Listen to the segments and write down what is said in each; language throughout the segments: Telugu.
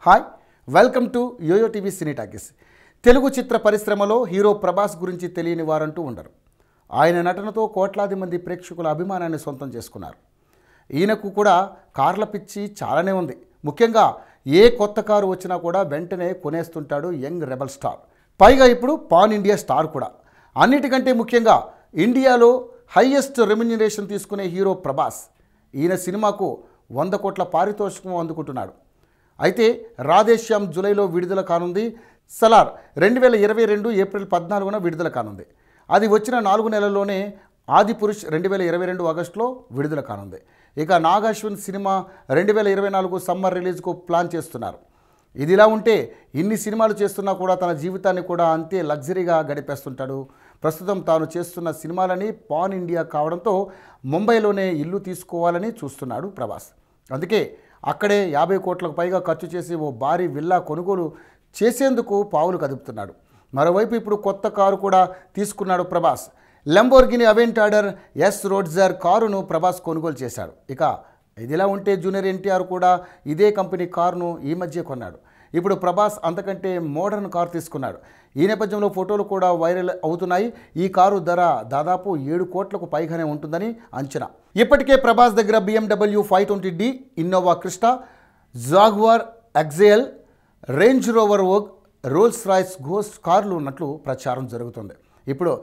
Hi welcome to YoYo TV cine talkies. Telugu చిత్ర పరిశ్రమలో హీరో ప్రభాస్ గురించి తెలియని వారంటూ ఉండరు. ఆయన నటనతో కోట్లాది మంది ప్రేక్షకుల అభిమానాన్ని సొంతం చేసుకున్నారు. ఈయనకు కూడా కార్ల పిచ్చి చాలానే ఉంది. ముఖ్యంగా ఏ కొత్త కారు వచ్చినా కూడా వెంటనే కొనేస్తుంటాడు యంగ్ రెబల్ స్టార్. పైగా ఇప్పుడు పాన్ ఇండియా స్టార్ కూడా. అన్నిటికంటే ముఖ్యంగా ఇండియాలో హైయెస్ట్ రెమ్యునరేషన్ తీసుకునే హీరో ప్రభాస్. ఈయన సినిమాకు 100 కోట్ల పారితోషికం అందుకుంటున్నాడు. అయితే రాధేశ్యామ్ జూలైలో విడుదల కానుంది. సలార్ 2022 ఏప్రిల్ 14న విడుదల కానుంది. అది వచ్చిన 4 నెలల్లోనే ఆది పురుష్ 2022 ఆగస్టులో విడుదల కానుంది. ఇక నాగాశ్విన్ సినిమా 2024 సమ్మర్ రిలీజ్కు ప్లాన్ చేస్తున్నారు. ఇదిలా ఉంటే ఇన్ని సినిమాలు చేస్తున్నా కూడా తన జీవితాన్ని కూడా అంతే లగ్జరీగా గడిపేస్తుంటాడు. ప్రస్తుతం తాను చేస్తున్న సినిమాలని పాన్ ఇండియా కావడంతో ముంబైలోనే ఇల్లు తీసుకోవాలని చూస్తున్నాడు ప్రభాస్. అందుకే అక్కడే 50 కోట్లకు పైగా ఖర్చు చేసి ఓ భారీ విల్లా కొనుగోలు చేసేందుకు పావులు కదుపుతున్నాడు. మరోవైపు ఇప్పుడు కొత్త కారు కూడా తీసుకున్నాడు ప్రభాస్. Lamborghini Aventador రోడ్స్టర్ కారును ప్రభాస్ కొనుగోలు చేశాడు. ఇక ఇదిలా ఉంటే జూనియర్ ఎన్టీఆర్ కూడా ఇదే కంపెనీ కారును ఈ మధ్య కొన్నాడు. ఇప్పుడు ప్రభాస్ అంతకంటే మోడర్న్ కారు తీసుకున్నాడు. ఈ నేపథ్యంలో ఫోటోలు కూడా వైరల్ అవుతున్నాయి. ఈ కారు ధర దాదాపు 7 కోట్లకు పైగానే ఉంటుందని అంచనా. ఇప్పటికే ప్రభాస్ దగ్గర BMW 520D, Innova Crysta, Jaguar XJL, Range Rover Vogue, Rolls Royce Ghost కార్లు ఉన్నట్లు ప్రచారం జరుగుతుంది. ఇప్పుడు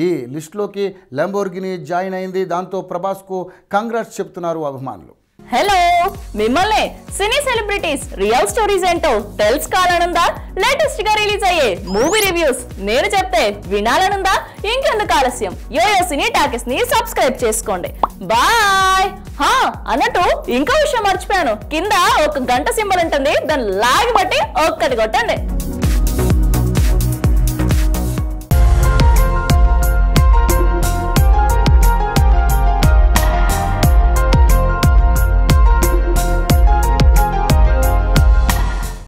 ఈ లిస్టులోకి Lamborghini జాయిన్ అయింది. దాంతో ప్రభాస్కు కంగ్రాట్స్ చెప్తున్నారు అభిమానులు. హలో, మిమ్మల్ని సినీ సెలబ్రిటీస్ రియల్ స్టోరీస్ ఏంటో తెలుసుకోవాలనుందా? లేటెస్ట్ గా రిలీజ్ అయ్యే మూవీ రివ్యూస్ నేను చెప్తే వినాలనుందా? ఇంకెందుకు ఆలస్యం, యోయో సినీ టాకీస్ ని సబ్స్క్రైబ్ చేసుకోండి. బాయ్. అన్నట్టు ఇంకో విషయం మర్చిపోయాను, కింద ఒక గంట సింబల్ ఉంటుంది, దాన్ని లాగి బట్టి ఒక్కటి కొట్టండి.